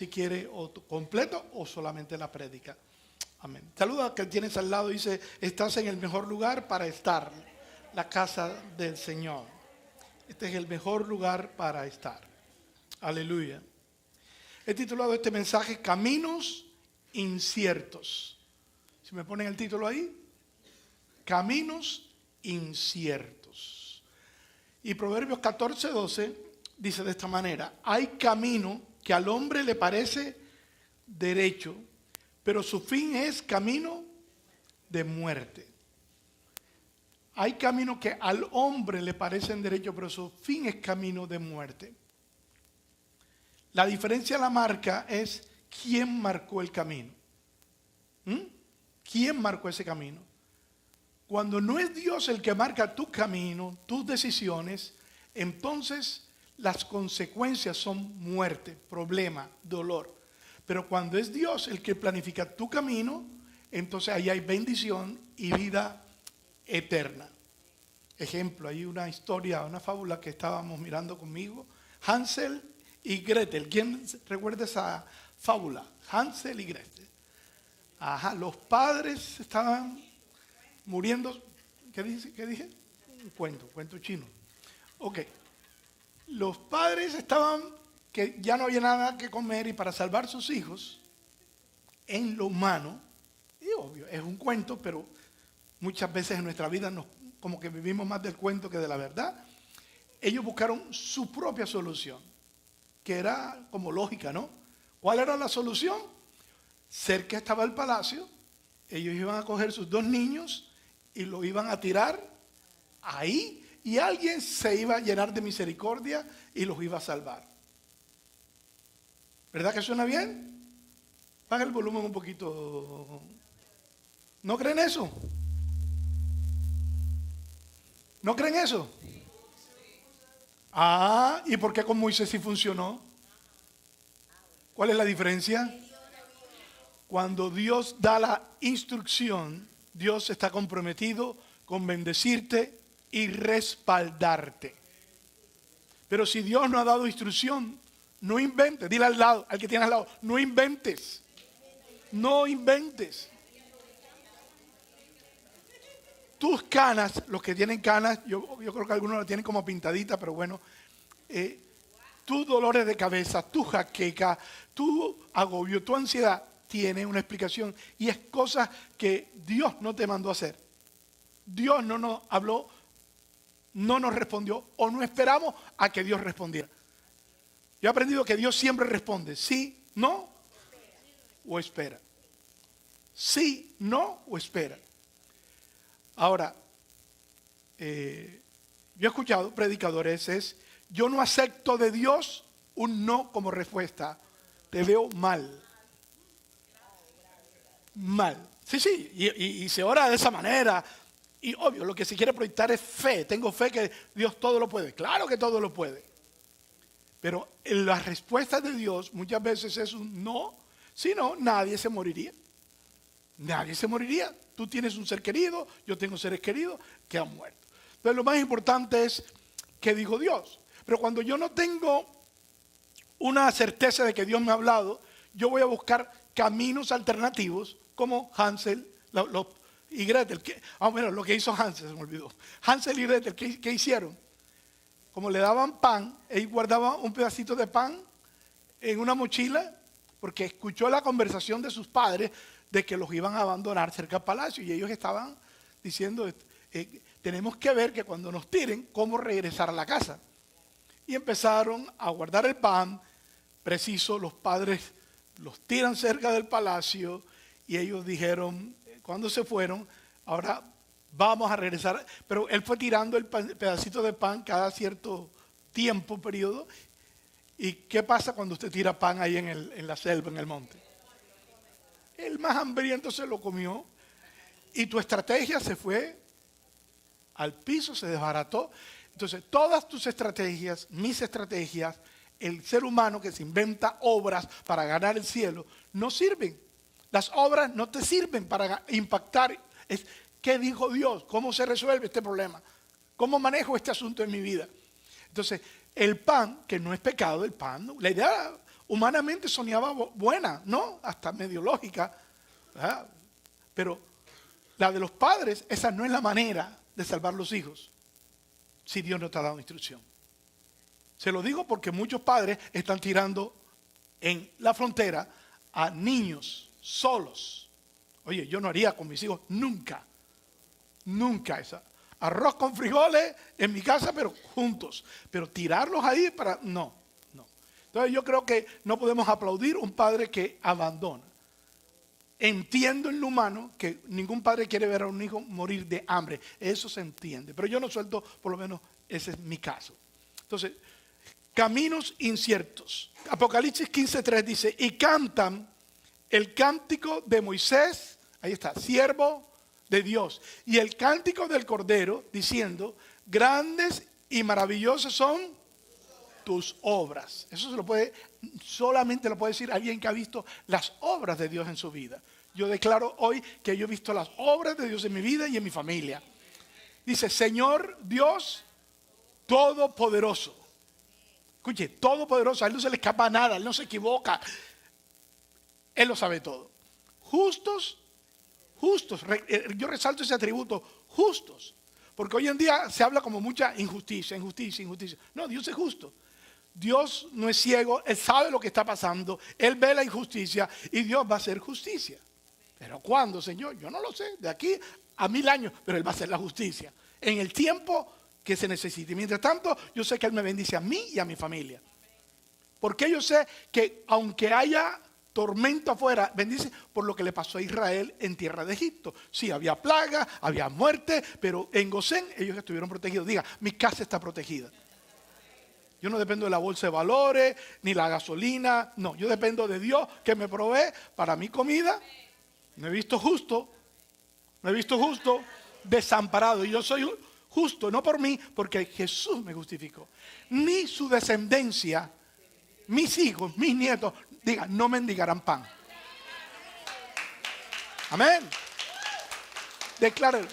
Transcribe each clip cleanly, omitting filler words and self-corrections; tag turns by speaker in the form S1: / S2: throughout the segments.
S1: si quiere o completo o solamente la prédica. Amén. Saluda al que tienes al lado, dice, estás en el mejor lugar para estar, la casa del Señor. Este es el mejor lugar para estar. Aleluya. He titulado este mensaje Caminos inciertos. Si me ponen el título ahí, Caminos inciertos. Y Proverbios 14:12 dice de esta manera: hay camino que al hombre le parece derecho, pero su fin es camino de muerte. Hay camino que al hombre le parecen derecho, pero su fin es camino de muerte. La diferencia la marca es quién marcó el camino. ¿Quién marcó ese camino? Cuando no es Dios el que marca tu camino, tus decisiones, entonces las consecuencias son muerte, problema, dolor. Pero cuando es Dios el que planifica tu camino, entonces ahí hay bendición y vida eterna. Ejemplo, hay una historia, una fábula que estábamos mirando conmigo, Hansel y Gretel. ¿Quién recuerda esa fábula? Hansel y Gretel. Ajá, los padres estaban muriendo. ¿Qué dije? Un cuento chino. Ok. Los padres estaban que ya no había nada que comer y para salvar sus hijos, en lo humano, y obvio, es un cuento, pero muchas veces en nuestra vida como que vivimos más del cuento que de la verdad. Ellos buscaron su propia solución, que era como lógica, ¿no? ¿Cuál era la solución? Cerca estaba el palacio, ellos iban a coger sus 2 niños y los iban a tirar ahí, y alguien se iba a llenar de misericordia y los iba a salvar. ¿Verdad que suena bien? Baja el volumen un poquito. ¿No creen eso? ¿No creen eso? Ah, ¿y por qué con Moisés sí funcionó? ¿Cuál es la diferencia? Cuando Dios da la instrucción, Dios está comprometido con bendecirte y respaldarte. Pero si Dios no ha dado instrucción, no inventes. Dile al que tiene al lado, no inventes. No inventes. Tus canas, los que tienen canas, yo creo que algunos la tienen como pintadita, pero bueno, tus dolores de cabeza, tu jaqueca, tu agobio, tu ansiedad, tiene una explicación. Y es cosas que Dios no te mandó a hacer. Dios no nos habló, no nos respondió, o no esperamos a que Dios respondiera. Yo he aprendido que Dios siempre responde, sí, no, o espera. Sí, no, o espera. Ahora, yo he escuchado predicadores, yo no acepto de Dios un no como respuesta. Te veo mal. Mal. Sí, y se ora de esa manera. Y obvio, lo que se quiere proyectar es fe. Tengo fe que Dios todo lo puede. Claro que todo lo puede. Pero la respuesta de Dios muchas veces es un no. Si no, nadie se moriría. Nadie se moriría. Tú tienes un ser querido, yo tengo seres queridos que han muerto. Pero lo más importante es qué dijo Dios. Pero cuando yo no tengo una certeza de que Dios me ha hablado, yo voy a buscar caminos alternativos como Hansel y Gretel. Bueno, lo que hizo Hansel, se me olvidó. Hansel y Gretel, ¿qué hicieron? Como le daban pan, ellos guardaban un pedacito de pan en una mochila porque escuchó la conversación de sus padres de que los iban a abandonar cerca del palacio, y ellos estaban diciendo, tenemos que ver que cuando nos tiren, cómo regresar a la casa. Y empezaron a guardar el pan, preciso, los padres los tiran cerca del palacio, y ellos dijeron, cuando se fueron, ahora vamos a regresar. Pero él fue tirando el pedacito de pan cada cierto tiempo, periodo. ¿Y qué pasa cuando usted tira pan ahí en la selva, en el monte? El más hambriento se lo comió y tu estrategia se fue al piso, se desbarató. Entonces, todas tus estrategias, mis estrategias, el ser humano que se inventa obras para ganar el cielo, no sirven. Las obras no te sirven para impactar. ¿Qué dijo Dios? ¿Cómo se resuelve este problema? ¿Cómo manejo este asunto en mi vida? Entonces, el pan, que no es pecado, el pan, la idea humanamente soñaba buena, ¿no? Hasta medio lógica, ¿verdad? Pero la de los padres, esa no es la manera de salvar los hijos si Dios no te ha dado instrucción. Se lo digo porque muchos padres están tirando en la frontera a niños solos. Oye, yo no haría con mis hijos nunca esa. Arroz con frijoles en mi casa, pero juntos. Pero tirarlos ahí no. Entonces yo creo que no podemos aplaudir a un padre que abandona. Entiendo en lo humano que ningún padre quiere ver a un hijo morir de hambre. Eso se entiende. Pero yo no suelto, por lo menos ese es mi caso. Entonces, caminos inciertos. Apocalipsis 15:3 dice, y cantan el cántico de Moisés, ahí está, siervo de Dios, y el cántico del Cordero, diciendo, grandes y maravillosas son tus obras. Eso solamente lo puede decir alguien que ha visto las obras de Dios en su vida. Yo declaro hoy que yo he visto las obras de Dios en mi vida y en mi familia. Dice, Señor Dios Todopoderoso. Escuche, Todopoderoso, a Él no se le escapa nada, Él no se equivoca. Él lo sabe todo. Justos, yo resalto ese atributo, justos. Porque hoy en día se habla como mucha injusticia. No, Dios es justo. Dios no es ciego, Él sabe lo que está pasando, Él ve la injusticia y Dios va a hacer justicia. ¿Pero cuándo, Señor? Yo no lo sé, de aquí a 1000 años, pero Él va a hacer la justicia. En el tiempo que se necesite. Mientras tanto, yo sé que Él me bendice a mí y a mi familia. Porque yo sé que aunque haya tormento afuera, bendice por lo que le pasó a Israel en tierra de Egipto. Sí, había plaga, había muerte, pero en Gosén ellos estuvieron protegidos. Diga, mi casa está protegida. Yo no dependo de la bolsa de valores, ni la gasolina. No, yo dependo de Dios que me provee para mi comida. No he visto justo desamparado. Y yo soy justo, no por mí, porque Jesús me justificó. Ni su descendencia, mis hijos, mis nietos, digan, no mendigarán pan. Amén. Declare,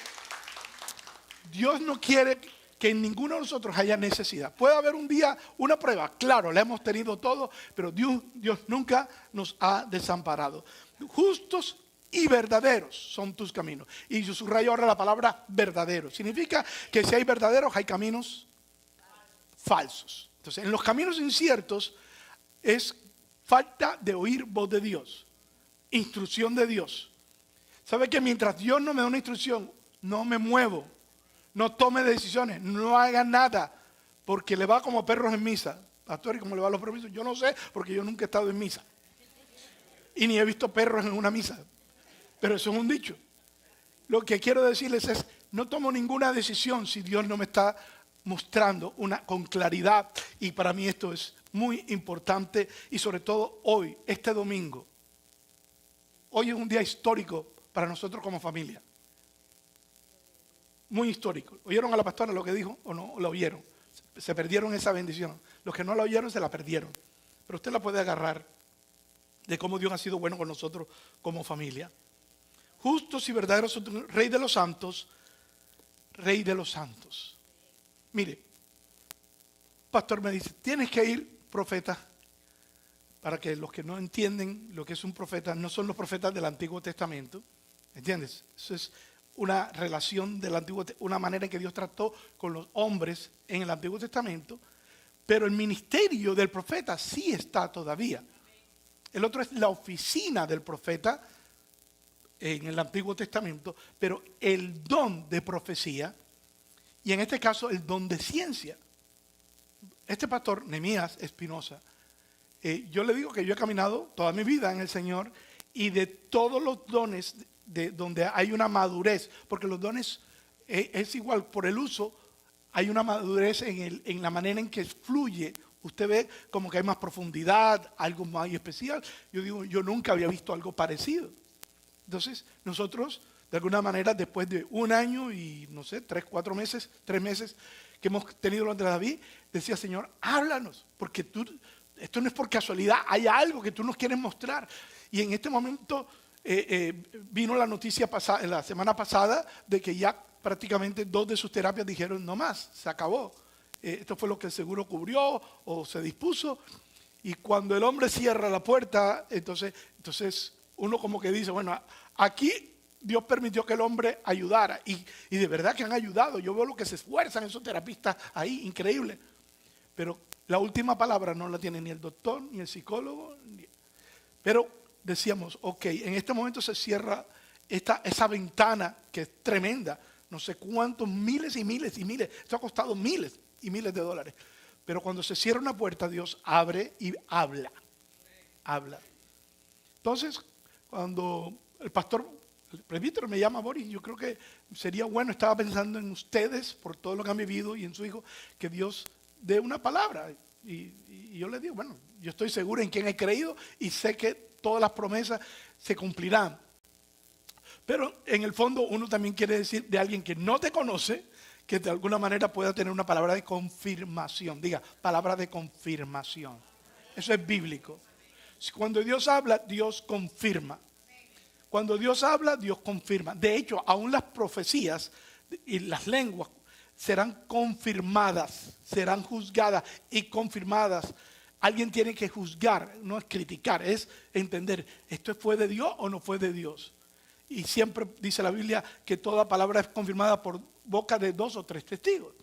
S1: Dios no quiere que en ninguno de nosotros haya necesidad. Puede haber un día una prueba, claro, la hemos tenido todos, pero Dios nunca nos ha desamparado. Justos y verdaderos son tus caminos. Y yo subrayo ahora la palabra verdadero. Significa que si hay verdaderos, hay caminos falsos. Entonces, en los caminos inciertos es falta de oír voz de Dios, instrucción de Dios. ¿Sabe que mientras Dios no me da una instrucción, no me muevo? No tome decisiones, no haga nada, porque le va como perros en misa. Pastor, ¿y cómo le va a los perros? Yo no sé, porque yo nunca he estado en misa. Y ni he visto perros en una misa. Pero eso es un dicho. Lo que quiero decirles es, no tomo ninguna decisión si Dios no me está mostrando con claridad. Y para mí esto es muy importante. Y sobre todo hoy, este domingo. Hoy es un día histórico para nosotros como familia. Muy histórico. ¿Oyeron a la pastora lo que dijo o no la oyeron? Se perdieron esa bendición. Los que no la oyeron se la perdieron. Pero usted la puede agarrar de cómo Dios ha sido bueno con nosotros como familia. Justos y verdaderos, Rey de los santos, Rey de los santos. Mire, pastor me dice, tienes que ir, profeta, para que los que no entienden lo que es un profeta, no son los profetas del Antiguo Testamento, ¿entiendes? Eso es una relación del Antiguo, una manera en que Dios trató con los hombres en el Antiguo Testamento, pero el ministerio del profeta sí está todavía. El otro es la oficina del profeta en el Antiguo Testamento, pero el don de profecía y en este caso el don de ciencia. Este pastor, Nehemías Espinosa, yo le digo que yo he caminado toda mi vida en el Señor y de todos los dones de donde hay una madurez, porque los dones es igual por el uso, hay una madurez en la manera en que fluye. Usted ve como que hay más profundidad, algo más especial. Yo digo, yo nunca había visto algo parecido. Entonces, nosotros, de alguna manera, después de un año y, no sé, 3 meses que hemos tenido lo de David, decía, Señor, háblanos, porque esto no es por casualidad, hay algo que tú nos quieres mostrar. Y en este momento vino la noticia la semana pasada de que ya prácticamente 2 de sus terapias dijeron, no más, se acabó. Esto fue lo que el seguro cubrió o se dispuso. Y cuando el hombre cierra la puerta, entonces uno como que dice, bueno, aquí Dios permitió que el hombre ayudara. Y de verdad que han ayudado. Yo veo lo que se esfuerzan esos terapistas ahí, increíble. Pero la última palabra no la tiene ni el doctor, ni el psicólogo. Pero decíamos, ok, en este momento se cierra esa ventana que es tremenda. No sé cuántos miles y miles y miles. Esto ha costado miles y miles de dólares. Pero cuando se cierra una puerta, Dios abre y habla. Habla. Entonces, cuando el presbítero me llama, Boris, yo creo que sería bueno, estaba pensando en ustedes por todo lo que han vivido y en su hijo, que Dios dé una palabra. Y yo le digo, bueno, yo estoy seguro en quién he creído y sé que todas las promesas se cumplirán. Pero en el fondo uno también quiere decir de alguien que no te conoce, que de alguna manera pueda tener una palabra de confirmación. Diga, palabra de confirmación. Eso es bíblico. Cuando Dios habla, Dios confirma. Cuando Dios habla, Dios confirma. De hecho, aún las profecías y las lenguas serán confirmadas, serán juzgadas y confirmadas. Alguien tiene que juzgar, no es criticar, es entender, ¿esto fue de Dios o no fue de Dios? Y siempre dice la Biblia que toda palabra es confirmada por boca de 2 o 3 testigos.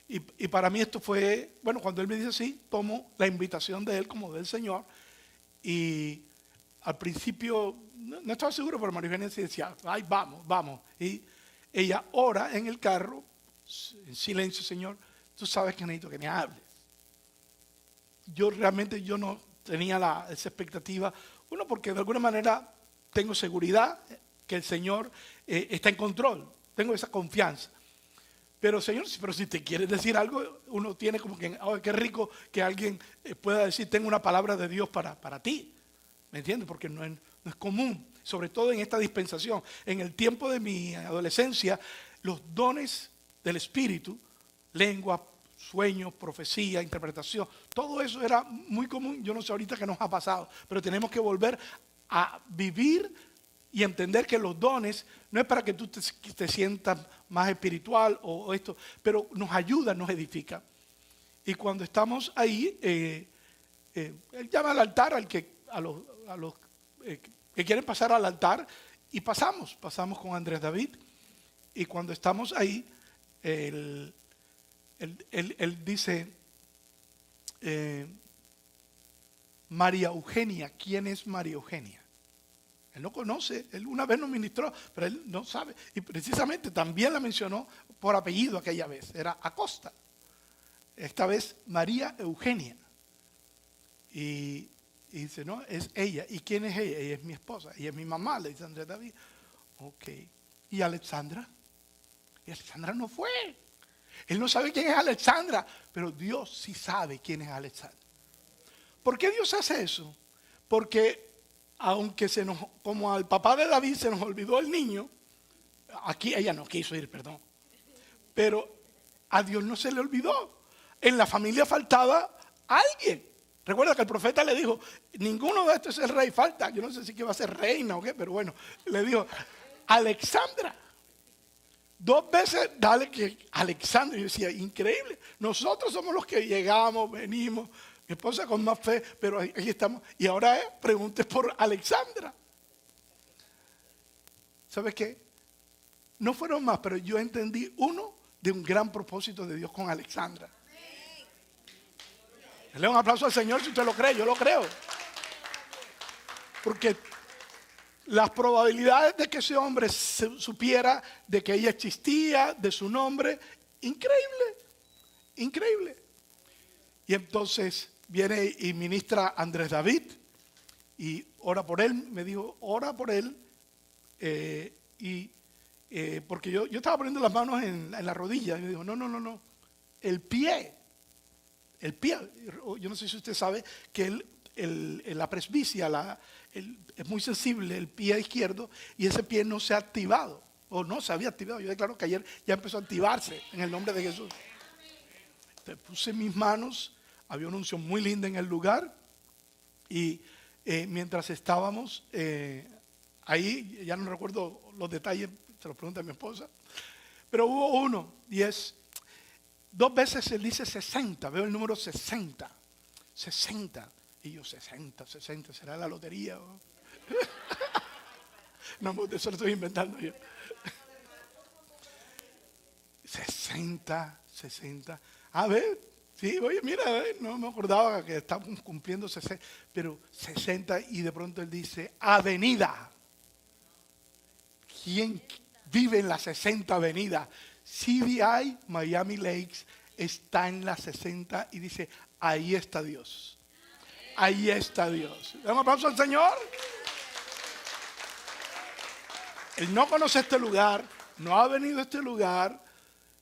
S1: Y para mí esto fue, bueno, cuando él me dice así, tomo la invitación de él como del Señor. Y al principio no estaba seguro, pero María Eugenia decía, ay, vamos. Y ella ora en el carro, en silencio, Señor, tú sabes que necesito que me hables. Yo realmente no tenía esa expectativa. Uno, porque de alguna manera tengo seguridad que el Señor está en control. Tengo esa confianza. Pero Señor, pero si te quieres decir algo, uno tiene como que, oh, qué rico que alguien pueda decir, tengo una palabra de Dios para ti. ¿Me entiendes? Porque no es común, sobre todo en esta dispensación. En el tiempo de mi adolescencia, los dones del Espíritu, lengua, sueños, profecía, interpretación, todo eso era muy común. Yo no sé ahorita qué nos ha pasado, pero tenemos que volver a vivir y entender que los dones no es para que tú te sientas más espiritual o esto, pero nos ayuda, nos edifica. Y cuando estamos ahí, él llama al altar a los que quieren pasar al altar y pasamos con Andrés David. Y cuando estamos ahí, él dice, María Eugenia, ¿quién es María Eugenia? Él no conoce, él una vez nos ministró, pero él no sabe. Y precisamente también la mencionó por apellido aquella vez, era Acosta. Esta vez María Eugenia. Y dice, no, es ella. ¿Y quién es ella? Ella es mi esposa, ella es mi mamá, le dice Andrés David. Ok. ¿Y Alexandra? Y Alexandra no fue. Él no sabe quién es Alexandra, pero Dios sí sabe quién es Alexandra. ¿Por qué Dios hace eso? Porque aunque como al papá de David se nos olvidó el niño, aquí ella no quiso ir, perdón, pero a Dios no se le olvidó. En la familia faltaba alguien. Recuerda que el profeta le dijo, ninguno de estos es el rey, falta, yo no sé si que va a ser reina o qué, pero bueno, le dijo, Alexandra. 2 veces, dale que Alexandra. Yo decía, increíble, nosotros somos los que llegamos, venimos, mi esposa con más fe, pero ahí estamos. Y ahora pregunte por Alexandra. ¿Sabes qué? No fueron más, pero yo entendí uno de un gran propósito de Dios con Alexandra. Le doy un aplauso al Señor si usted lo cree, yo lo creo. Porque las probabilidades de que ese hombre supiera de que ella existía, de su nombre, increíble. Y entonces viene y ministra Andrés David y ora por él. Me dijo, ora por él. Porque yo estaba poniendo las manos en la rodilla. Y me dijo, no. El pie. Yo no sé si usted sabe que la presbicia es muy sensible, el pie izquierdo, y ese pie no se ha activado, o no se había activado. Yo declaro que ayer ya empezó a activarse en el nombre de Jesús. Entonces puse mis manos, había una unción muy linda en el lugar, y mientras estábamos ahí, ya no recuerdo los detalles, se los pregunta a mi esposa, pero hubo uno, y es, 2 veces él dice 60, veo el número 60. Y yo, 60, ¿será la lotería? No, eso lo estoy inventando yo. 60. A ver, sí, oye, mira, no me acordaba que estábamos cumpliendo 60, pero 60 y de pronto él dice, avenida. ¿Quién vive en la 60 avenida? CBI, Miami Lakes, está en la 60 y dice, ahí está Dios. Ahí está Dios. ¿Damos un aplauso al Señor? Él no conoce este lugar, no ha venido a este lugar.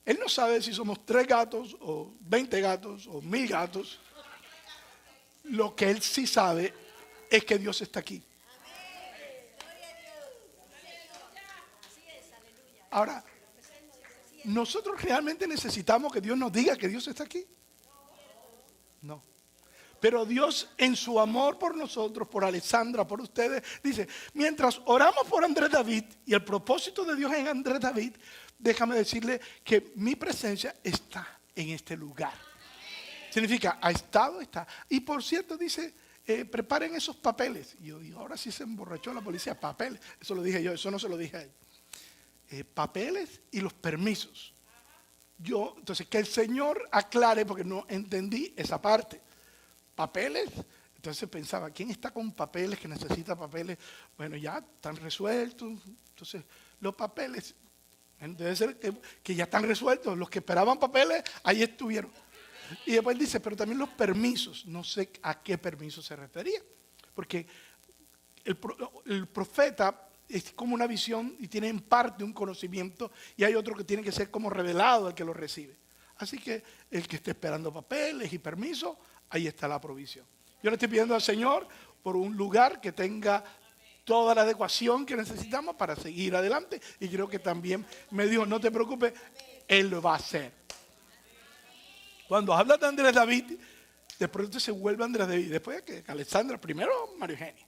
S1: Él no sabe si somos 3 gatos o 20 gatos o 1000 gatos. Lo que él sí sabe es que Dios está aquí. Ahora, ¿nosotros realmente necesitamos que Dios nos diga que Dios está aquí? No. Pero Dios, en su amor por nosotros, por Alessandra, por ustedes, dice, mientras oramos por Andrés David, y el propósito de Dios en Andrés David, déjame decirle que mi presencia está en este lugar. Significa, ha estado, está. Y por cierto, dice, preparen esos papeles. Y yo digo, ahora sí se emborrachó la policía, papeles. Eso lo dije yo, eso no se lo dije a él. Papeles y los permisos. Entonces, que el Señor aclare, porque no entendí esa parte. Papeles, entonces pensaba, ¿quién está con papeles, que necesita papeles? Bueno, ya están resueltos. Entonces, los papeles, debe ser que ya están resueltos. Los que esperaban papeles, ahí estuvieron. Y después dice, pero también los permisos. No sé a qué permiso se refería. Porque el profeta es como una visión y tiene en parte un conocimiento, y hay otro que tiene que ser como revelado al que lo recibe. Así que el que esté esperando papeles y permisos, ahí está la provisión. Yo le estoy pidiendo al Señor por un lugar que tenga toda la adecuación que necesitamos para seguir adelante. Y creo que también me dijo, no te preocupes, Él lo va a hacer. Cuando habla de Andrés David, de pronto se vuelve Andrés David. Después que Alessandra, primero María Eugenia.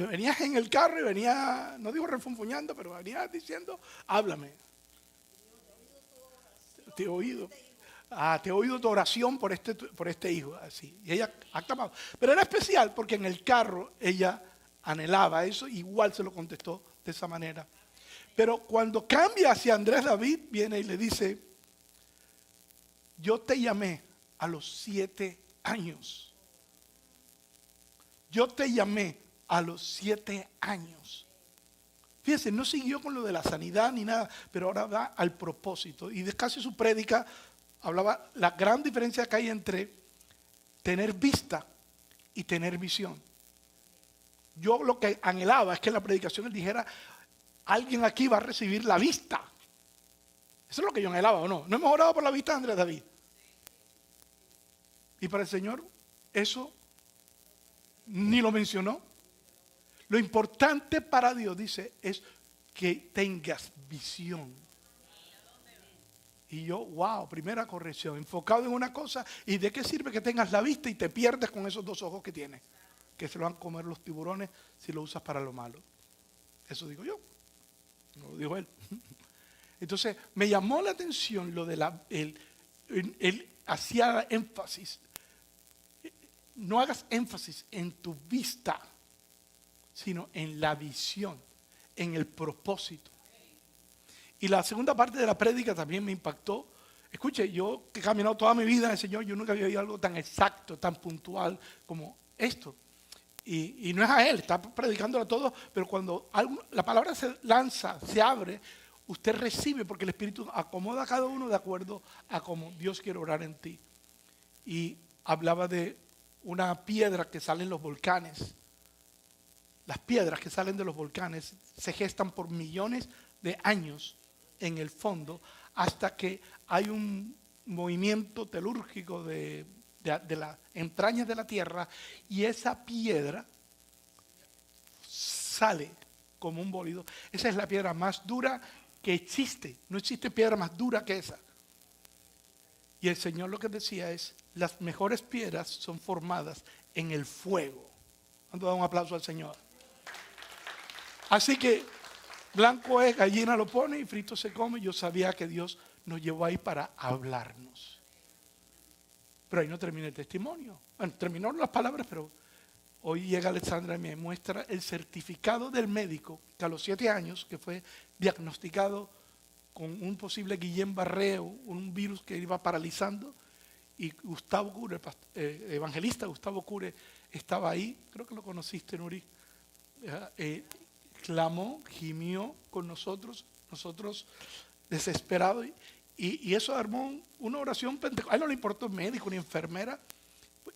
S1: Venías en el carro y venía, no digo refunfuñando, pero venía diciendo, háblame. Te he oído. Te he oído tu oración por este hijo. Así. Y ella ha clamado. Pero era especial porque en el carro ella anhelaba eso, igual se lo contestó de esa manera. Pero cuando cambia hacia Andrés David, viene y le dice, yo te llamé a los 7 años. Yo te llamé a los 7 años. Fíjense, no siguió con lo de la sanidad ni nada, pero ahora va al propósito. Y de casi su prédica hablaba la gran diferencia que hay entre tener vista y tener visión. Yo lo que anhelaba es que en la predicación él dijera, alguien aquí va a recibir la vista. Eso es lo que yo anhelaba, ¿o no? ¿No hemos orado por la vista de Andrés David? Y para el Señor eso ni lo mencionó. Lo importante para Dios, dice, es que tengas visión. Y yo, wow, primera corrección, enfocado en una cosa. ¿Y de qué sirve que tengas la vista y te pierdes con esos 2 ojos que tienes? Que se lo van a comer los tiburones si lo usas para lo malo. Eso digo yo, no lo dijo él. Entonces, me llamó la atención lo de él hacía énfasis. No hagas énfasis en tu vista, sino en la visión, en el propósito. Y la segunda parte de la prédica también me impactó. Escuche, yo que he caminado toda mi vida en el Señor, yo nunca había oído algo tan exacto, tan puntual como esto. Y no es a Él, está predicándolo a todos, pero cuando la palabra se lanza, se abre, usted recibe, porque el Espíritu acomoda a cada uno de acuerdo a cómo Dios quiere orar en ti. Y hablaba de una piedra que sale en los volcanes. Las piedras que salen de los volcanes se gestan por millones de años en el fondo hasta que hay un movimiento telúrgico de las entrañas de la tierra y esa piedra sale como un bólido. Esa es la piedra más dura que existe. No existe piedra más dura que esa. Y el Señor lo que decía es, las mejores piedras son formadas en el fuego. Vamos a dar un aplauso al Señor. Así que blanco es, gallina lo pone y frito se come. Yo sabía que Dios nos llevó ahí para hablarnos. Pero ahí no termina el testimonio. Bueno, terminaron las palabras, pero hoy llega Alexandra y me muestra el certificado del médico que a los 7 años, que fue diagnosticado con un posible Guillain-Barré, un virus que iba paralizando, y Gustavo Cure, evangelista Gustavo Cure, estaba ahí, creo que lo conociste, Nuri, clamó, gimió con nosotros desesperados, y eso armó una oración pentecostal. A él no le importó médico ni enfermera,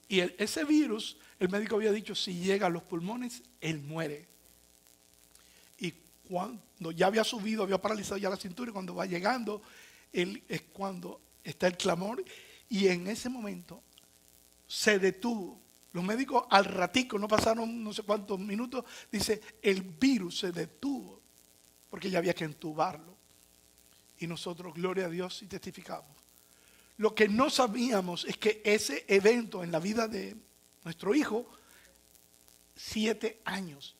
S1: y ese virus, el médico había dicho, si llega a los pulmones, él muere. Y cuando ya había subido, había paralizado ya la cintura, y cuando va llegando, él es cuando está el clamor, y en ese momento se detuvo. Los médicos al ratico, no pasaron no sé cuántos minutos, dice, el virus se detuvo, porque ya había que entubarlo. Y nosotros, gloria a Dios, y testificamos. Lo que no sabíamos es que ese evento en la vida de nuestro hijo, 7 años,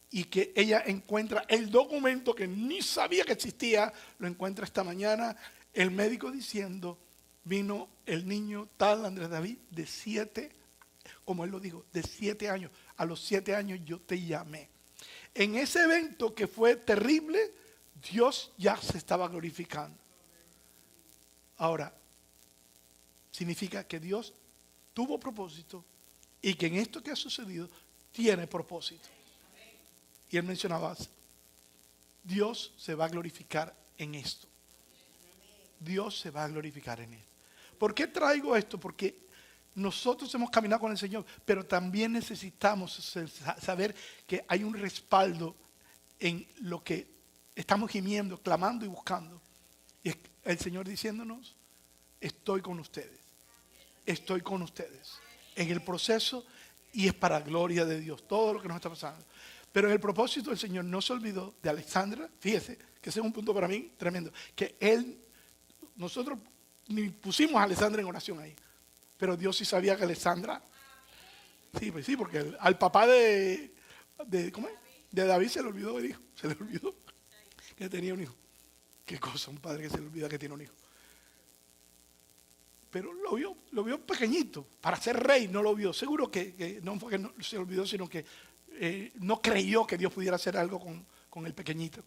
S1: y que ella encuentra el documento que ni sabía que existía, lo encuentra esta mañana, el médico diciendo, vino el niño tal Andrés David de 7, como él lo dijo, de 7 años. A los 7 años yo te llamé. En ese evento que fue terrible, Dios ya se estaba glorificando. Ahora, significa que Dios tuvo propósito y que en esto que ha sucedido tiene propósito. Y él mencionaba, Dios se va a glorificar en esto. Dios se va a glorificar en esto. ¿Por qué traigo esto? Porque nosotros hemos caminado con el Señor, pero también necesitamos saber que hay un respaldo en lo que estamos gimiendo, clamando y buscando. Y es el Señor diciéndonos, estoy con ustedes. Estoy con ustedes en el proceso, y es para gloria de Dios todo lo que nos está pasando. Pero en el propósito el Señor no se olvidó de Alexandra. Fíjese que ese es un punto para mí tremendo, que nosotros ni pusimos a Alexandra en oración ahí, pero Dios sí sabía que Alexandra, sí, pues sí, porque al papá ¿cómo es? De David se le olvidó el hijo, se le olvidó que tenía un hijo. Qué cosa, un padre que se le olvida que tiene un hijo. Pero lo vio pequeñito, para ser rey no lo vio. Seguro que no fue que no se olvidó, sino que no creyó que Dios pudiera hacer algo con el pequeñito.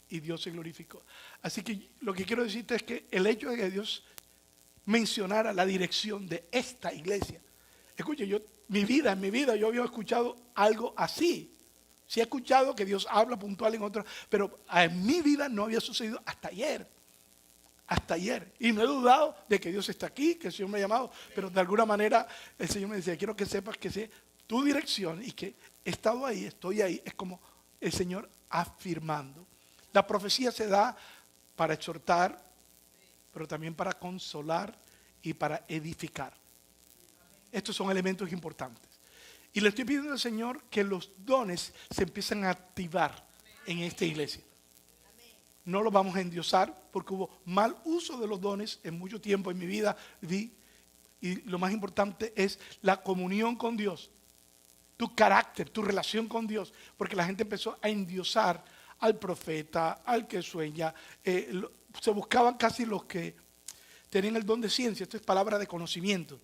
S1: Y Dios se glorificó. Así que lo que quiero decirte es que el hecho de que Dios mencionara la dirección de esta iglesia. Escuche, en mi vida yo había escuchado algo así. Sí he escuchado que Dios habla puntual en otras, pero en mi vida no había sucedido hasta ayer. Hasta ayer. Y no he dudado de que Dios está aquí, que el Señor me ha llamado, pero de alguna manera el Señor me decía, quiero que sepas que sé tu dirección y que he estado ahí, estoy ahí. Es como el Señor afirmando. La profecía se da para exhortar, pero también para consolar y para edificar. Estos son elementos importantes. Y le estoy pidiendo al Señor que los dones se empiecen a activar en esta iglesia. No los vamos a endiosar porque hubo mal uso de los dones en mucho tiempo en mi vida. Y lo más importante es la comunión con Dios, tu carácter, tu relación con Dios, porque la gente empezó a endiosar al profeta, al que sueña. Se buscaban casi los que tenían el don de ciencia. Esto es palabra de conocimiento.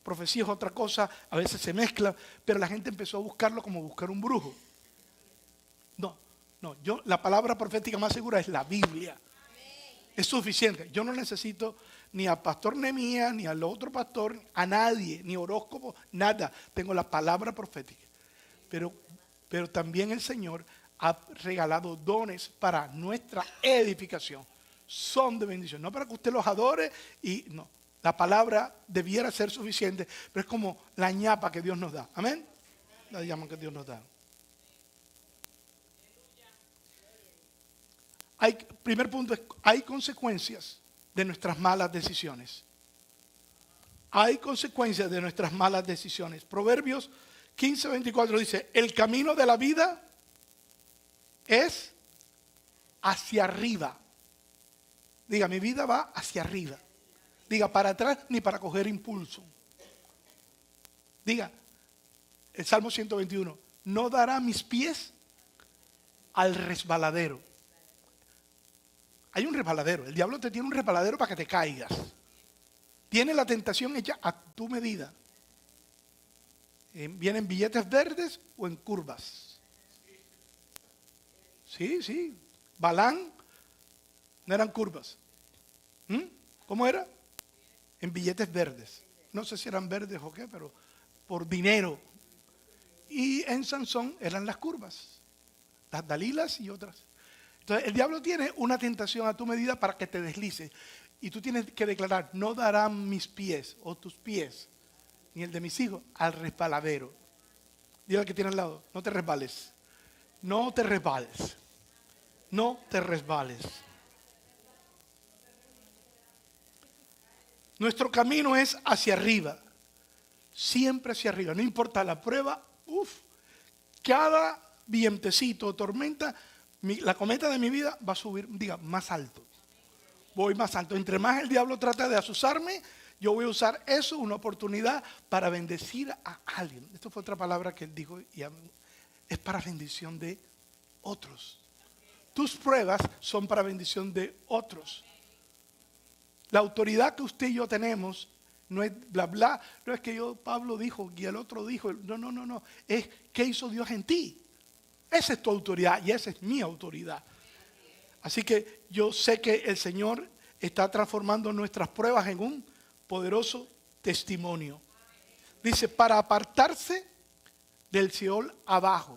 S1: Profecía es otra cosa, a veces se mezcla, pero la gente empezó a buscarlo como buscar un brujo. No, la palabra profética más segura es la Biblia. Es suficiente. Yo no necesito ni al pastor Nehemías, ni al otro pastor, a nadie, ni horóscopo, nada. Tengo la palabra profética. Pero también el Señor ha regalado dones para nuestra edificación. Son de bendición. No para que usted los adore y no. La palabra debiera ser suficiente, pero es como la ñapa que Dios nos da. Amén. La llama que Dios nos da. Primer punto es, hay consecuencias de nuestras malas decisiones. Hay consecuencias de nuestras malas decisiones. Proverbios 15:24 dice, el camino de la vida es hacia arriba. Diga, mi vida va hacia arriba. Diga, para atrás ni para coger impulso. Diga, el Salmo 121, no dará mis pies al resbaladero. Hay un resbaladero. El diablo te tiene un resbaladero para que te caigas. Tiene la tentación hecha a tu medida. ¿Vienen billetes verdes o en curvas? Sí. Balán no eran curvas. ¿Cómo era? En billetes verdes. No sé si eran verdes o qué, pero por dinero. Y en Sansón eran las curvas, las Dalilas y otras. Entonces el diablo tiene una tentación a tu medida para que te deslices. Y tú tienes que declarar: no darán mis pies o tus pies, ni el de mis hijos, al resbaladero. Dile al que tiene al lado: no te resbales. No te resbales. No te resbales. Nuestro camino es hacia arriba. Siempre hacia arriba. No importa la prueba. Cada vientecito o tormenta, la cometa de mi vida va a subir, más alto. Voy más alto. Entre más el diablo trata de asusarme, yo voy a usar eso, una oportunidad para bendecir a alguien. Esto fue otra palabra que él dijo, y es para bendición de otros. Tus pruebas son para bendición de otros. La autoridad que usted y yo tenemos no es bla bla, no es que Pablo dijo y el otro dijo, no, es qué hizo Dios en ti. Esa es tu autoridad y esa es mi autoridad. Así que yo sé que el Señor está transformando nuestras pruebas en un poderoso testimonio. Dice: para apartarse del Seol abajo.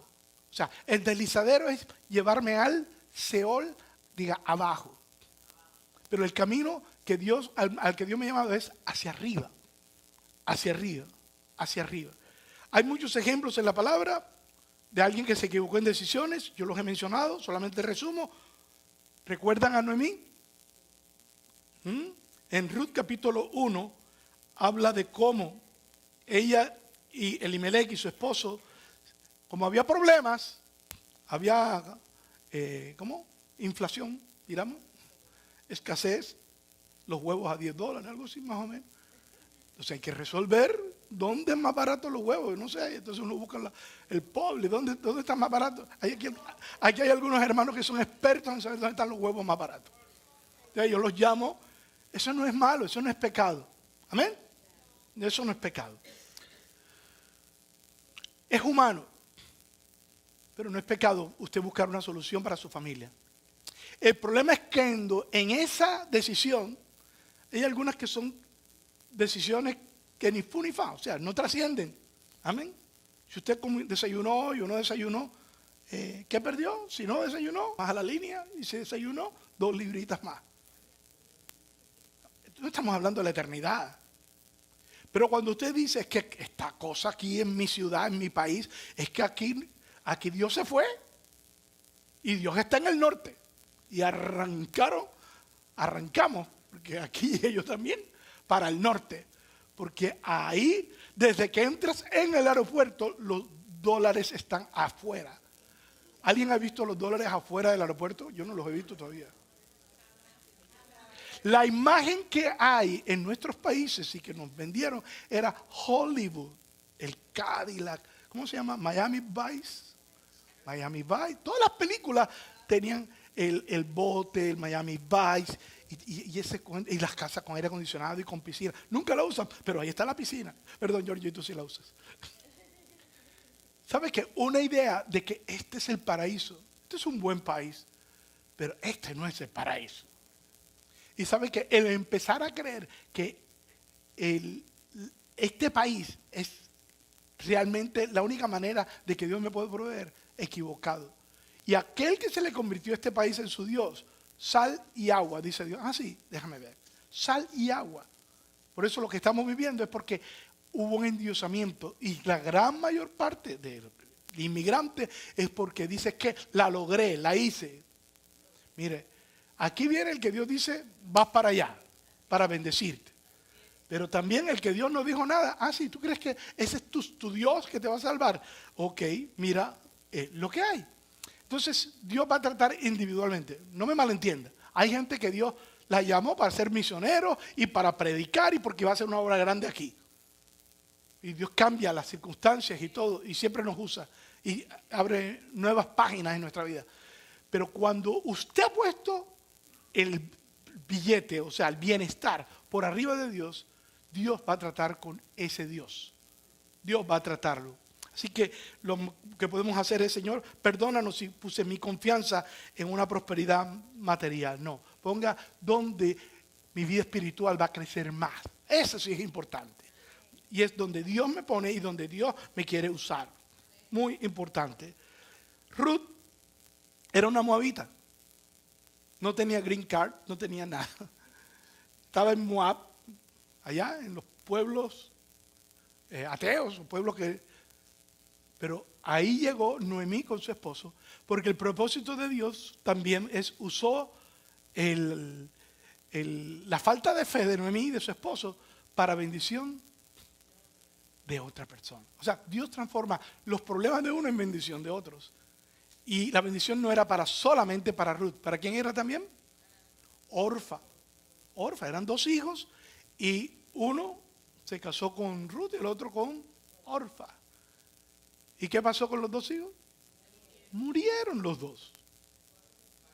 S1: O sea, el deslizadero es llevarme al Seol, abajo. Pero el camino que al que Dios me ha llamado es hacia arriba. Hacia arriba. Hacia arriba. Hay muchos ejemplos en la palabra de alguien que se equivocó en decisiones. Yo los he mencionado, solamente resumo. ¿Recuerdan a Noemí? En Ruth capítulo 1 habla de cómo ella y Elimelech y su esposo, como había problemas, había inflación, digamos, escasez, los huevos a $10, algo así más o menos. Entonces hay que resolver dónde es más barato los huevos, no sé. Entonces uno busca el pobre, ¿dónde está más barato? Aquí hay algunos hermanos que son expertos en saber dónde están los huevos más baratos. Entonces yo los llamo. Eso no es malo, eso no es pecado. Amén. Eso no es pecado. Es humano, pero no es pecado usted buscar una solución para su familia. El problema es que en esa decisión hay algunas que son decisiones que ni fu ni fa, o sea, no trascienden. Amén. Si usted desayunó y uno desayunó, ¿qué perdió? Si no desayunó, más a la línea, y si desayunó, 2 libritas más. No estamos hablando de la eternidad. Pero cuando usted dice es que esta cosa aquí en mi ciudad, en mi país, es que aquí Dios se fue y Dios está en el norte. Y arrancamos, porque aquí ellos también, para el norte. Porque ahí, desde que entras en el aeropuerto, los dólares están afuera. ¿Alguien ha visto los dólares afuera del aeropuerto? Yo no los he visto todavía. La imagen que hay en nuestros países y que nos vendieron era Hollywood, el Cadillac, ¿cómo se llama? Miami Vice. Todas las películas tenían el bote, el Miami Vice y las casas con aire acondicionado y con piscina. Nunca la usan, pero ahí está la piscina. Perdón, Giorgio, tú sí la usas. ¿Sabes qué? Una idea de que este es el paraíso. Este es un buen país, pero este no es el paraíso. Y sabe que el empezar a creer que este país es realmente la única manera de que Dios me puede proveer, equivocado. Y aquel que se le convirtió a este país en su Dios, sal y agua, dice Dios. Sí, déjame ver. Sal y agua. Por eso lo que estamos viviendo es porque hubo un endiosamiento. Y la gran mayor parte de inmigrantes es porque dice que la logré, la hice. Mire. Aquí viene el que Dios dice, vas para allá, para bendecirte. Pero también el que Dios no dijo nada. Sí, ¿tú crees que ese es tu Dios que te va a salvar? Ok, mira lo que hay. Entonces, Dios va a tratar individualmente. No me malentienda. Hay gente que Dios la llamó para ser misionero y para predicar y porque va a hacer una obra grande aquí. Y Dios cambia las circunstancias y todo y siempre nos usa y abre nuevas páginas en nuestra vida. Pero cuando usted ha puesto el billete, o sea, el bienestar por arriba de Dios, Dios va a tratar con ese Dios. Dios va a tratarlo. Así que lo que podemos hacer es, Señor, perdónanos si puse mi confianza en una prosperidad material. No, ponga donde mi vida espiritual va a crecer más. Eso sí es importante. Y es donde Dios me pone y donde Dios me quiere usar. Muy importante. Ruth era una moabita. No tenía green card, no tenía nada. Estaba en Moab, allá en los pueblos ateos, pueblos que... Pero ahí llegó Noemí con su esposo, porque el propósito de Dios también usó la falta de fe de Noemí y de su esposo para bendición de otra persona. O sea, Dios transforma los problemas de uno en bendición de otros. Y la bendición no era solamente para Ruth. ¿Para quién era también? Orfa. Orfa, eran 2 hijos y uno se casó con Ruth y el otro con Orfa. ¿Y qué pasó con los 2 hijos? Murieron los dos.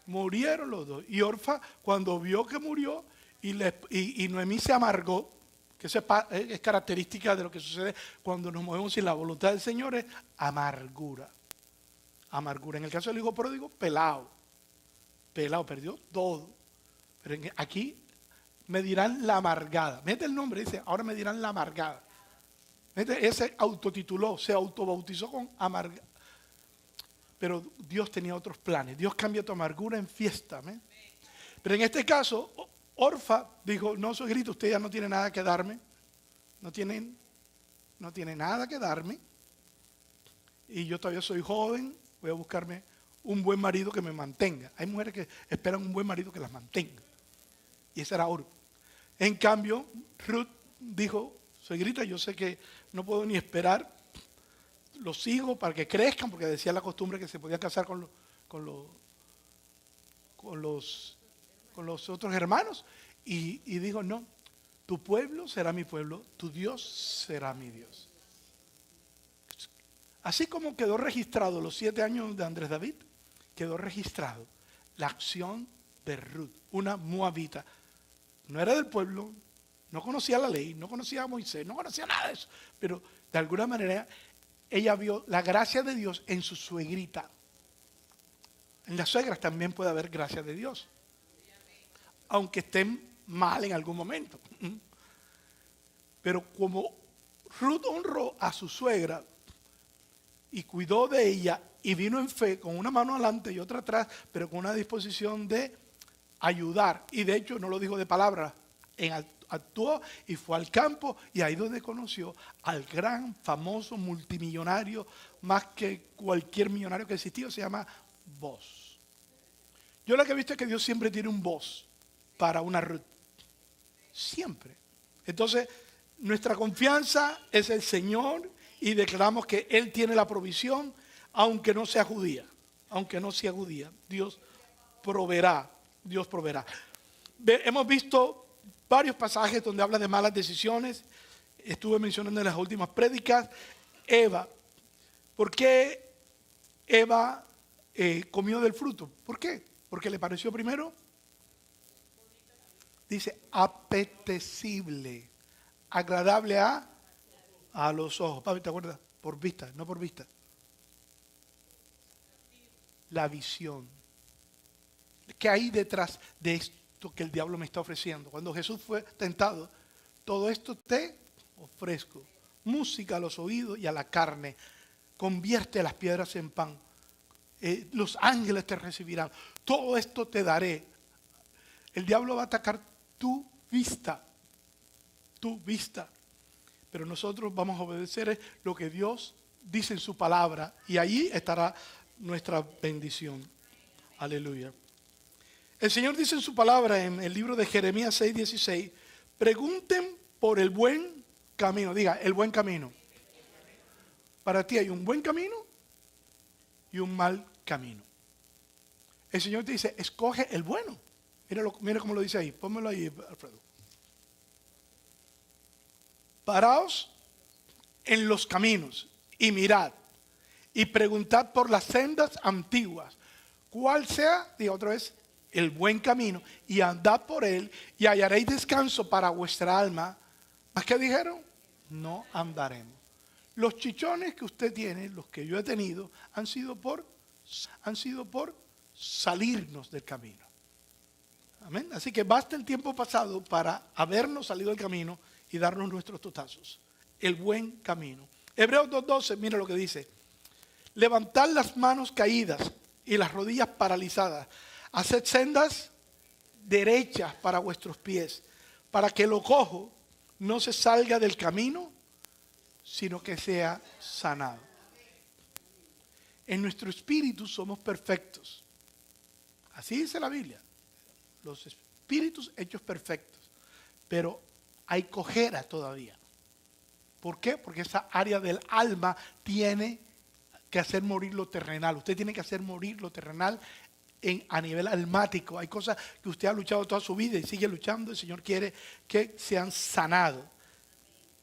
S1: Murieron los dos. Y Orfa, cuando vio que murió y Noemí se amargó, que es característica de lo que sucede cuando nos movemos sin la voluntad del Señor, es amargura. Amargura. En el caso del hijo pródigo, pelado, perdió todo. Pero aquí me dirán la amargada. Mete el nombre, dice, ahora me dirán la amargada. Ese autotituló, se autobautizó con amargada. Pero Dios tenía otros planes. Dios cambia tu amargura en fiesta. ¿Me? Pero en este caso, Orfa dijo, no, suegrito, usted ya no tiene nada que darme. No tiene nada que darme. Y yo todavía soy joven, voy a buscarme un buen marido que me mantenga. Hay mujeres que esperan un buen marido que las mantenga. Y ese era Orfa. En cambio, Ruth dijo, suegrita, yo sé que no puedo ni esperar los hijos para que crezcan, porque decía la costumbre que se podía casar con los otros hermanos. Y dijo, no, tu pueblo será mi pueblo, tu Dios será mi Dios. Así como quedó registrado los 7 años de Andrés David, quedó registrado la acción de Ruth, una moabita. No era del pueblo, no conocía la ley, no conocía a Moisés, no conocía nada de eso, pero de alguna manera ella vio la gracia de Dios en su suegrita. En las suegras también puede haber gracia de Dios, aunque estén mal en algún momento. Pero como Ruth honró a su suegra y cuidó de ella y vino en fe con una mano adelante y otra atrás, pero con una disposición de ayudar, y de hecho no lo dijo de palabra, actuó y fue al campo, y ahí donde conoció al gran, famoso, multimillonario, más que cualquier millonario que existió, se llama Boaz. Yo lo que he visto es que Dios siempre tiene un Boaz para una Ruth. Siempre. Entonces, nuestra confianza es el Señor y declaramos que Él tiene la provisión, aunque no sea judía. Aunque no sea judía, Dios proveerá. Dios proveerá. Hemos visto varios pasajes donde habla de malas decisiones. Estuve mencionando en las últimas prédicas. Eva. ¿Por qué Eva comió del fruto? ¿Por qué? Porque le pareció primero, dice, apetecible, agradable a los ojos. Papi, ¿te acuerdas? Por vista, no por vista. La visión. ¿Qué hay detrás de esto que el diablo me está ofreciendo? Cuando Jesús fue tentado, todo esto te ofrezco. Música a los oídos y a la carne. Convierte las piedras en pan. Los ángeles te recibirán. Todo esto te daré. El diablo va a atacar tu vista. Tu vista. Pero nosotros vamos a obedecer lo que Dios dice en su palabra. Y allí estará nuestra bendición. Aleluya. El Señor dice en su palabra en el libro de Jeremías 6:16, pregunten por el buen camino. Diga, el buen camino. Para ti hay un buen camino y un mal camino. El Señor te dice, escoge el bueno. Mira cómo lo dice ahí. Pónmelo ahí, Alfredo. Paraos en los caminos y mirad y preguntad por las sendas antiguas. ¿Cuál sea? Diga otra vez. El buen camino, y andad por él, y hallaréis descanso para vuestra alma. ¿Más que dijeron? No andaremos. Los chichones que usted tiene, los que yo he tenido, han sido por salirnos del camino. Amén. Así que basta el tiempo pasado para habernos salido del camino y darnos nuestros totazos. El buen camino. Hebreos 2:12, mira lo que dice. Levantad las manos caídas y las rodillas paralizadas. Haced sendas derechas para vuestros pies, para que lo cojo no se salga del camino, sino que sea sanado. En nuestro espíritu somos perfectos. Así dice la Biblia. Los espíritus hechos perfectos. Pero hay cojera todavía. ¿Por qué? Porque esa área del alma tiene que hacer morir lo terrenal. Usted tiene que hacer morir lo terrenal a nivel almático. Hay cosas que usted ha luchado toda su vida y sigue luchando. El Señor quiere que sean sanados.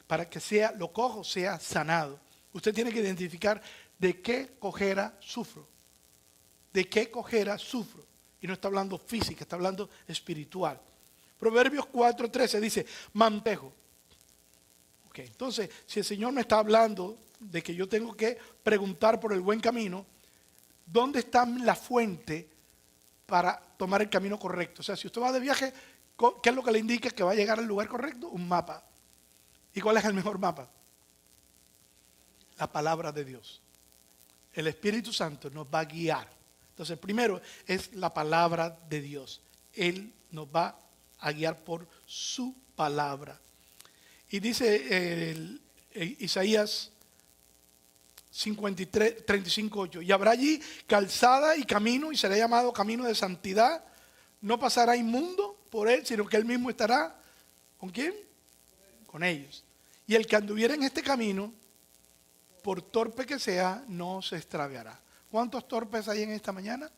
S1: Para que sea lo cojo sea sanado. Usted tiene que identificar de qué cojera sufro. De qué cojera sufro. Y no está hablando física, está hablando espiritual. Proverbios 4:13 dice, mantejo. Okay, entonces, si el Señor me está hablando de que yo tengo que preguntar por el buen camino, ¿dónde está la fuente para tomar el camino correcto? O sea, si usted va de viaje, ¿qué es lo que le indica que va a llegar al lugar correcto? Un mapa. ¿Y cuál es el mejor mapa? La palabra de Dios. El Espíritu Santo nos va a guiar. Entonces, primero es la palabra de Dios. Él nos va a guiar por su palabra. Y dice Isaías 35:8, y habrá allí calzada y camino, y será llamado camino de santidad. No pasará inmundo por él, sino que él mismo estará, ¿con quién? Con ellos. Y el que anduviera en este camino, por torpe que sea, no se extraviará. ¿Cuántos torpes hay en esta mañana?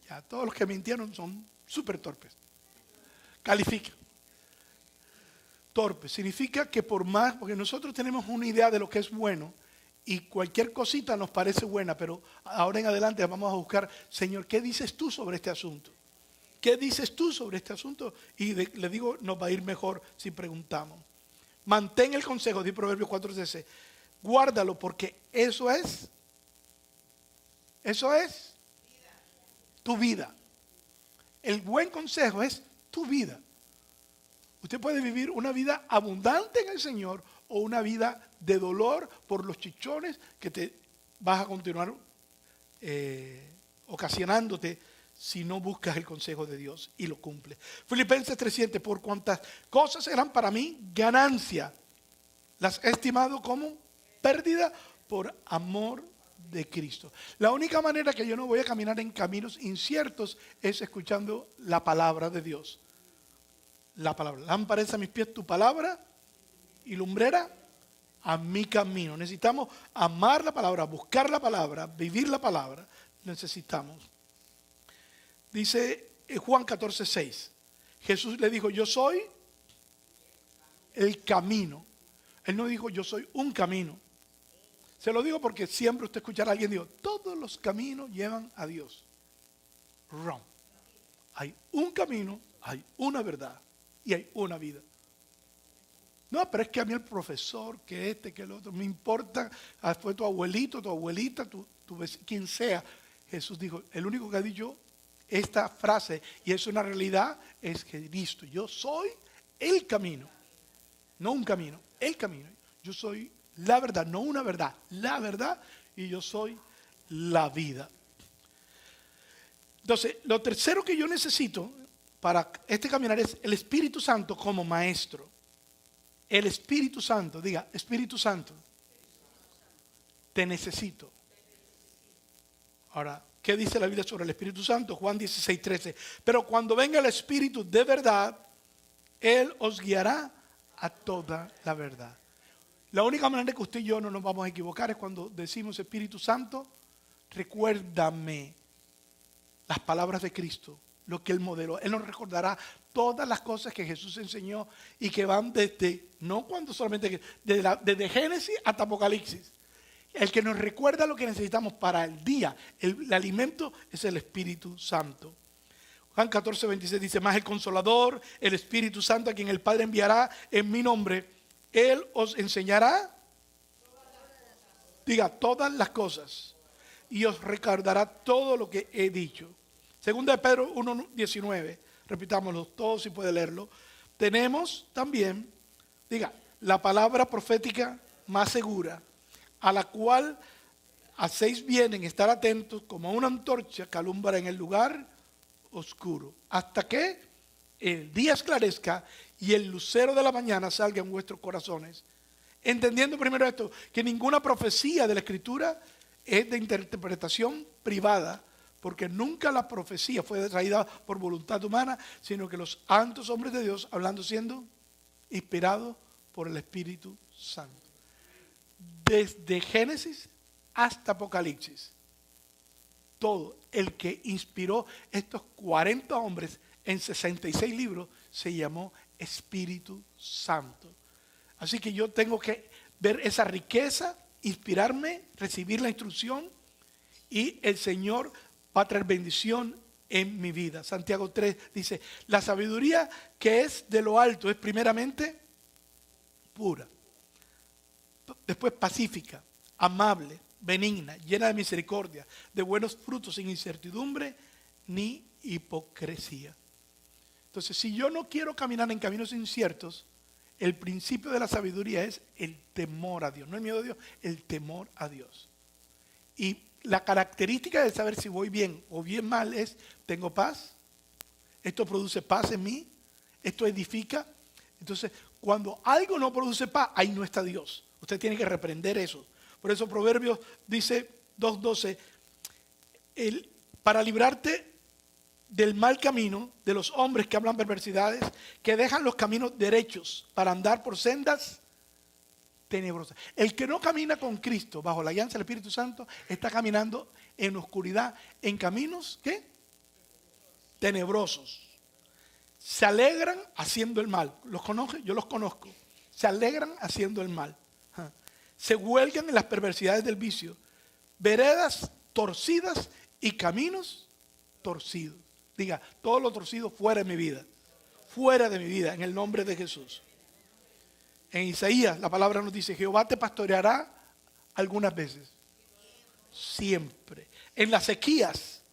S1: Ya, todos los que mintieron son súper torpes. Califica. Torpe significa que por más, porque nosotros tenemos una idea de lo que es bueno y cualquier cosita nos parece buena, pero ahora en adelante vamos a buscar, Señor, ¿qué dices tú sobre este asunto? ¿Qué dices tú sobre este asunto? Y le digo, nos va a ir mejor si preguntamos. Mantén el consejo, dice Proverbios 4:13. Guárdalo porque eso es tu vida. El buen consejo es tu vida. Usted puede vivir una vida abundante en el Señor o una vida de dolor por los chichones que te vas a continuar ocasionándote si no buscas el consejo de Dios y lo cumples. Filipenses 3:7, por cuantas cosas eran para mí ganancia, las he estimado como pérdida por amor de Cristo. La única manera que yo no voy a caminar en caminos inciertos es escuchando la palabra de Dios. La palabra. Lámpara es a mis pies tu palabra y lumbrera a mi camino. Necesitamos amar la palabra, buscar la palabra, vivir la palabra. Necesitamos. Dice Juan 14:6. Jesús le dijo, yo soy el camino. Él no dijo, yo soy un camino. Se lo digo porque siempre usted escuchará a alguien digo, todos los caminos llevan a Dios. Wrong. Hay un camino, hay una verdad y hay una vida. No, pero es que a mí el profesor, que que el otro, me importa, fue tu abuelito, tu abuelita, quien sea. Jesús dijo, el único que ha dicho esta frase, y es una realidad, es Cristo. Yo soy el camino, no un camino, el camino. Yo soy la verdad, no una verdad, la verdad, y yo soy la vida. Entonces, lo tercero que yo necesito para este caminar es el Espíritu Santo como maestro. El Espíritu Santo, diga, Espíritu Santo, te necesito. Ahora, ¿qué dice la Biblia sobre el Espíritu Santo? Juan 16:13. Pero cuando venga el Espíritu de verdad, Él os guiará a toda la verdad. La única manera que usted y yo no nos vamos a equivocar es cuando decimos, Espíritu Santo, recuérdame las palabras de Cristo, lo que Él modeló. Él nos recordará todas las cosas que Jesús enseñó y que van desde, no cuando solamente, desde Génesis hasta Apocalipsis. El que nos recuerda lo que necesitamos para el día, el alimento es el Espíritu Santo. Juan 14:26 dice, más el Consolador, el Espíritu Santo, a quien el Padre enviará en mi nombre, Él os enseñará, diga, todas las cosas, y os recordará todo lo que he dicho. Segunda de Pedro 1:19, repitámoslo todos si puede leerlo. Tenemos también, diga, la palabra profética más segura, a la cual hacéis bien en estar atentos como una antorcha que alumbra en el lugar oscuro, hasta que el día esclarezca y el lucero de la mañana salga en vuestros corazones. Entendiendo primero esto, que ninguna profecía de la Escritura es de interpretación privada, porque nunca la profecía fue traída por voluntad humana, sino que los santos hombres de Dios, hablando siendo inspirados por el Espíritu Santo. Desde Génesis hasta Apocalipsis, todo el que inspiró estos 40 hombres en 66 libros se llamó Espíritu Santo. Así que yo tengo que ver esa riqueza, inspirarme, recibir la instrucción, y el Señor va a traer bendición en mi vida. Santiago 3 dice, la sabiduría que es de lo alto es primeramente pura, después pacífica, amable, benigna, llena de misericordia, de buenos frutos, sin incertidumbre ni hipocresía. Entonces, si yo no quiero caminar en caminos inciertos, el principio de la sabiduría es el temor a Dios, no el miedo a Dios, el temor a Dios. Y la característica de saber si voy bien o bien mal es, tengo paz, esto produce paz en mí, esto edifica. Entonces, cuando algo no produce paz, ahí no está Dios. Usted tiene que reprender eso. Por eso Proverbios dice 2:12, para librarte del mal camino de los hombres que hablan perversidades, que dejan los caminos derechos para andar por sendas tenebrosas. El que no camina con Cristo bajo la guianza del Espíritu Santo está caminando en oscuridad, en caminos ¿qué? Tenebrosos. Se alegran haciendo el mal. ¿Los conoce? Yo los conozco. Se alegran haciendo el mal. Se huelgan en las perversidades del vicio, veredas torcidas y caminos torcidos. Diga, todo lo torcido fuera de mi vida, en el nombre de Jesús. En Isaías la palabra nos dice, Jehová te pastoreará algunas veces, siempre. En las sequías,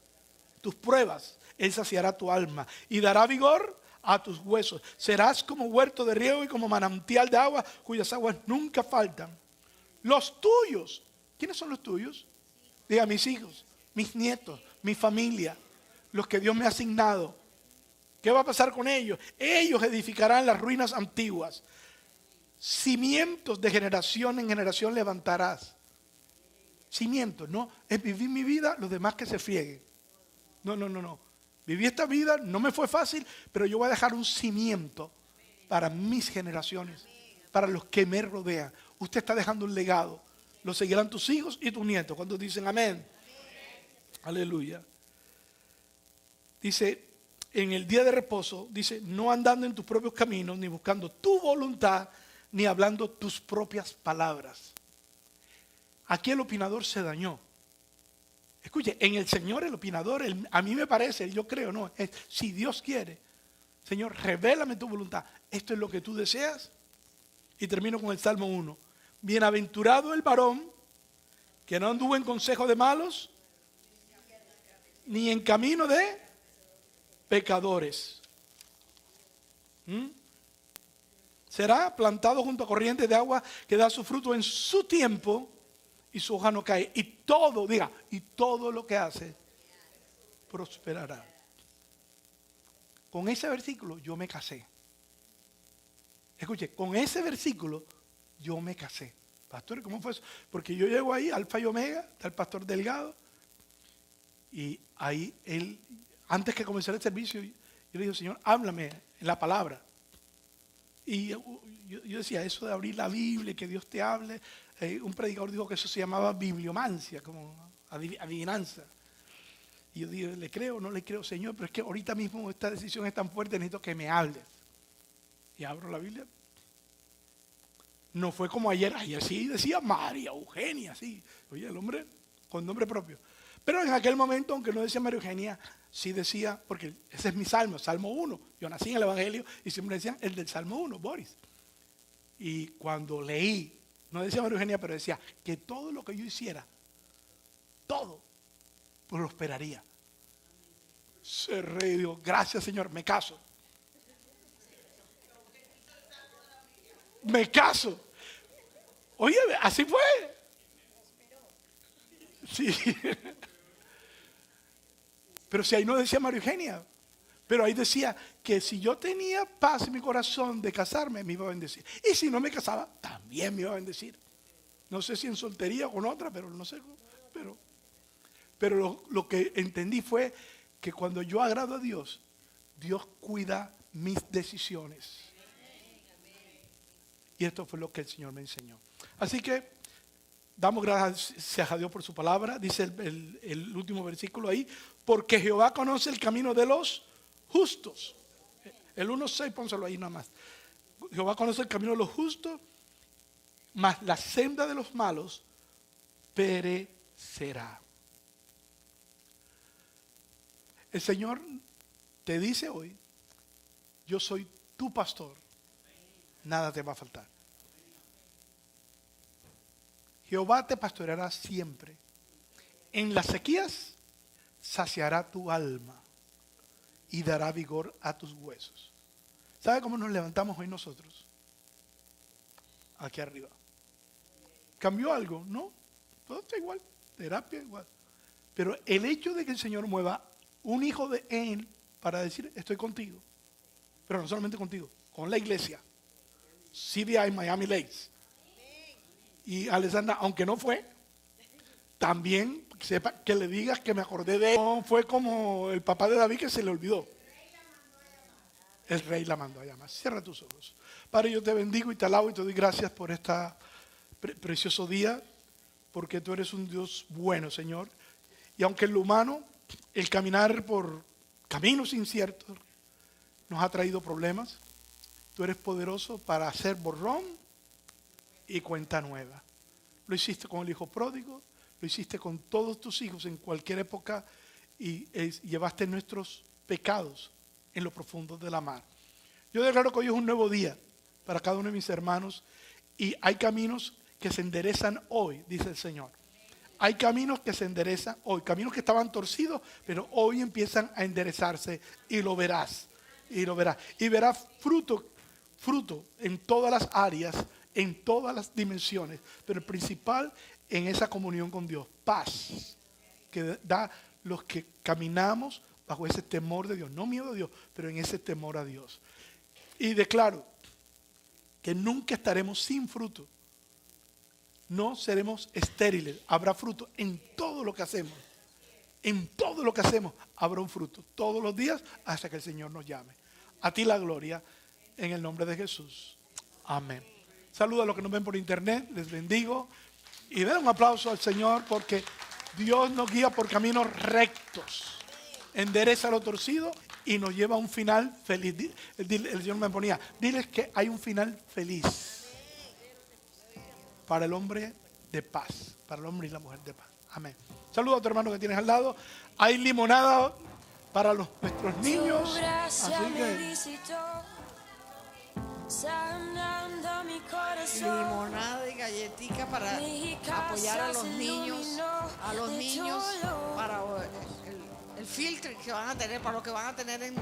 S1: tus pruebas, Él saciará tu alma y dará vigor a tus huesos. Serás como huerto de riego y como manantial de agua, cuyas aguas nunca faltan. Los tuyos, ¿quiénes son los tuyos? Diga, mis hijos, mis nietos, mi familia, los que Dios me ha asignado. ¿Qué va a pasar con ellos? Ellos edificarán las ruinas antiguas. Cimientos de generación en generación levantarás. Cimientos, no es vivir mi vida, los demás que se frieguen. No. Viví esta vida, no me fue fácil, pero yo voy a dejar un cimiento para mis generaciones, para los que me rodean. Usted está dejando un legado. Lo seguirán tus hijos y tus nietos. Cuando dicen amén. Aleluya. Dice, en el día de reposo, dice, no andando en tus propios caminos, ni buscando tu voluntad, ni hablando tus propias palabras. Aquí el opinador se dañó. Escuche, en el Señor el opinador, a mí me parece, yo creo, no, es, si Dios quiere, Señor, revélame tu voluntad. Esto es lo que tú deseas. Y termino con el Salmo 1. Bienaventurado el varón que no anduvo en consejo de malos, ni en camino de pecadores. Será plantado junto a corrientes de agua que da su fruto en su tiempo y su hoja no cae. Y todo, diga, y todo lo que hace prosperará. Con ese versículo yo me casé. Escuche, con ese versículo yo me casé. Pastor, ¿cómo fue eso? Porque yo llego ahí, Alfa y Omega, está el pastor Delgado, y ahí él, antes que comenzara el servicio, yo le digo, Señor, háblame en la palabra. Y yo decía, eso de abrir la Biblia, que Dios te hable, un predicador dijo que eso se llamaba bibliomancia, como adivinanza. Y yo digo, ¿le creo o no le creo, Señor? Pero es que ahorita mismo esta decisión es tan fuerte, necesito que me hables. Y abro la Biblia. No fue como ayer sí decía María, Eugenia, sí. Oye, el hombre con nombre propio. Pero en aquel momento, aunque no decía María Eugenia, sí decía, porque ese es mi salmo, Salmo 1. Yo nací en el Evangelio y siempre decían el del Salmo 1, Boris. Y cuando leí, no decía María Eugenia, pero decía que todo lo que yo hiciera, todo, prosperaría. Cerré y digo, gracias Señor, me caso. Me caso. Oye, así fue. Sí. Pero si ahí no decía María Eugenia, pero ahí decía que si yo tenía paz en mi corazón de casarme, me iba a bendecir. Y si no me casaba, también me iba a bendecir. No sé si en soltería o con otra, pero no sé. Pero lo que entendí fue que cuando yo agrado a Dios, Dios cuida mis decisiones. Y esto fue lo que el Señor me enseñó. Así que damos gracias a Dios por su palabra. Dice el último versículo ahí, porque Jehová conoce el camino de los justos. El 1:6, pónselo ahí nada más. Jehová conoce el camino de los justos, mas la senda de los malos perecerá. El Señor te dice hoy, yo soy tu pastor, nada te va a faltar. Jehová te pastoreará siempre. En las sequías saciará tu alma y dará vigor a tus huesos. ¿Sabe cómo nos levantamos hoy nosotros? Aquí arriba. ¿Cambió algo? No, todo está igual, terapia igual. Pero el hecho de que el Señor mueva un hijo de Él para decir, estoy contigo, pero no solamente contigo, con la iglesia, CBI Miami Lakes. Y Alessandra, aunque no fue, también sepa que le digas que me acordé de él. No fue como el papá de David que se le olvidó. El rey la mandó a llamar. Cierra tus ojos. Padre, yo te bendigo y te alabo y te doy gracias por este precioso día, porque tú eres un Dios bueno, Señor. Y aunque en lo humano, el caminar por caminos inciertos nos ha traído problemas, tú eres poderoso para hacer borrón y cuenta nueva. Lo hiciste con el hijo pródigo, lo hiciste con todos tus hijos en cualquier época y llevaste nuestros pecados en lo profundo de la mar. Yo declaro que hoy es un nuevo día para cada uno de mis hermanos y hay caminos que se enderezan hoy, dice el Señor. Hay caminos que se enderezan hoy, caminos que estaban torcidos, pero hoy empiezan a enderezarse y lo verás. Y lo verás. Y verás fruto en todas las áreas, en todas las dimensiones, pero el principal en esa comunión con Dios, paz, que da los que caminamos bajo ese temor de Dios, no miedo a Dios, pero en ese temor a Dios. Y declaro que nunca estaremos sin fruto, no seremos estériles, habrá fruto en todo lo que hacemos. En todo lo que hacemos habrá un fruto, todos los días hasta que el Señor nos llame. A ti la gloria, en el nombre de Jesús. Amén. Saludos a los que nos ven por internet, les bendigo. Y den un aplauso al Señor porque Dios nos guía por caminos rectos. Endereza lo torcido y nos lleva a un final feliz. El Señor me ponía, diles que hay un final feliz para el hombre de paz, para el hombre y la mujer de paz. Amén. Saludos a tu hermano que tienes al lado. Hay limonada para nuestros niños. Así que
S2: limonada y galletica para apoyar a los niños para el filtro que van a tener, para lo que van a tener en